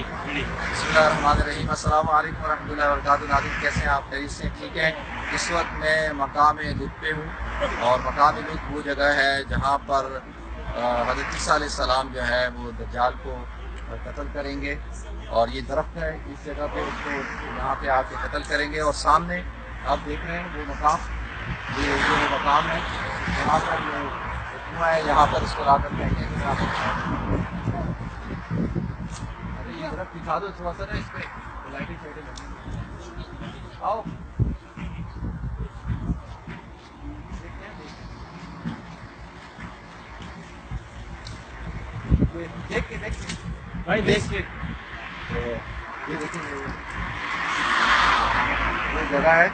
बिस्मिल्लाहिर्रहमानिर्रहीम। अस्सलाम वालेकुम रहमतुल्लाहि व बरकातुहू। नाज़रीन, कैसे हैं आप? खैरियत से ठीक हैं? इस वक्त मैं मकाम लुत्फ़ पे हूँ और मकाम लुत्फ़ वो जगह है जहाँ पर हज़रत ईसा अलैहिस्सलाम जो है वो दज्जाल को कत्ल करेंगे और ये दरख्त है, इस जगह पे उसको यहाँ पे आके कत्ल करेंगे। और सामने आप देख रहे हैं वो मकाम, ये वो मकाम है जहाँ पर ये कुआं है, यहाँ पर इसको ला कर फेंकेंगे। ये तरफ दिखा दो थोड़ा सा ना, इस पे लाइटिंग शाइटिंग लगी। आओ देख के भाई, देख के ये देखिए ये जगह है।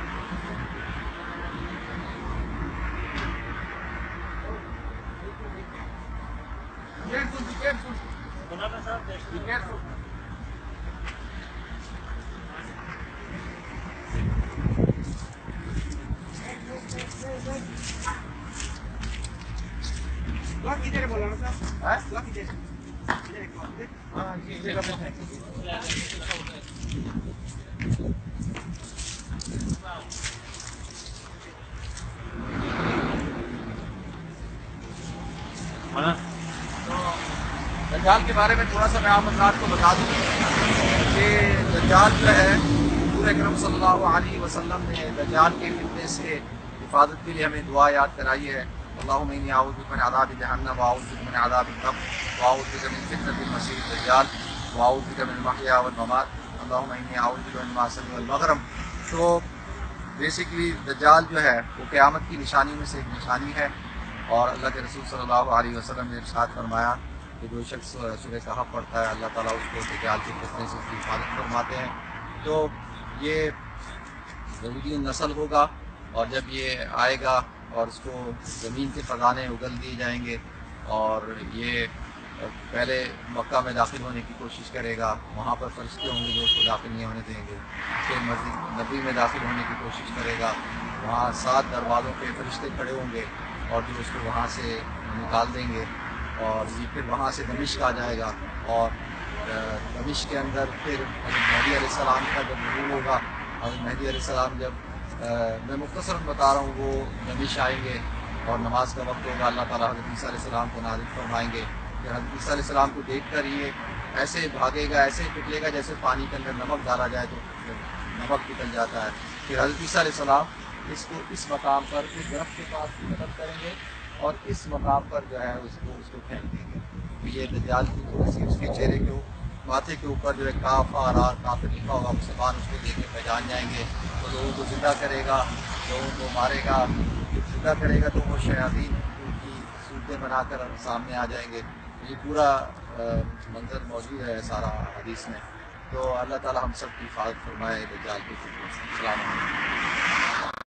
दज्जाल के बारे में थोड़ा सा मैं आप को बता दूँ कि दज्जाल जो है, हुज़ूर अकरम सल्लल्लाहु अलैहि वसल्लम ने दज्जाल के फितने से हिफाजत के लिए हमें दुआ याद कराई है। अल्लाहुम्मा इन्नी अऊज़ु बिका मिन अज़ाबि जहन्नम व अऊज़ु बिका मिन अज़ाबिल क़ब्र व अऊज़ु बिका मिन फितनतिल मसीहिद दज्जाल व अऊज़ु बिका मिनल महया वल ममात अल्लाहुम्मा इन्नी अऊज़ु बिका मिनल मअसम वल मग़रम। तो बेसिकली दज्जाल जो है वो क़यामत की निशानी में से एक निशानी है और अल्लाह के रसूल सल्लल्लाहु अलैहि वसल्लम ने इरशाद फरमाया कि जो शख्स सूरह कहफ पढ़ता है, अल्लाह ताला उसको दज्जाल के फितने से उसकी हिफाजत फरमाते हैं। तो ये ज़रूरी नस्ल होगा और जब ये आएगा और उसको ज़मीन के ख़ज़ाने उगल दिए जाएंगे और ये पहले मक्का में दाखिल होने की कोशिश करेगा, वहाँ पर फरिश्ते होंगे जो उसको दाखिल नहीं होने देंगे। फिर मस्जिद नबी में दाखिल होने की कोशिश करेगा, वहाँ 7 दरवाज़ों पे फरिश्ते खड़े होंगे और जो उसको वहाँ से निकाल देंगे और ये फिर वहाँ से दमिश्क आ जाएगा और दमिश्क के अंदर फिर हज़रत मेहदी अलैहिस्सलाम का जब ज़ुहूर होगा, हज़रत मेहदी अलैहिस्सलाम जब मैं मुख्तसरन बता रहा हूँ, वो दमिश्क आएंगे और नमाज का वक्त होगा, अल्लाह ताला हज़रत ईसा अलैहिस्सलाम को नाज़िल फरमाएंगे। फिर हज़रत ईसा अलैहिस्सलाम को देख कर ये ऐसे भागेगा, ऐसे निकलेगा जैसे पानी के अंदर नमक डाला जाए तो नमक निकल जाता है। फिर हज़रत ईसा अलैहिस्सलाम इसको इस मकाम पर इस दरख्त के पास कत्ल करेंगे और इस मकाम पर जो है उसको फेंक देंगे। तो ये दज्जाल की थोड़ी सी उसके चेहरे के माथे के ऊपर जो है काफ और काफिर लिखा होगा, मुसलमान उसको देख के पहचान जाएंगे। तो लोगों को ज़िंदा करेगा, लोगों को मारेगा, ज़िंदा करेगा तो वो शयातीन की सूरतें बनाकर सामने आ जाएंगे। ये पूरा मंजर मौजूद है सारा हदीस में। तो अल्लाह ताला हम सब की हिफाजत फरमाए दज्जाल की फितने से।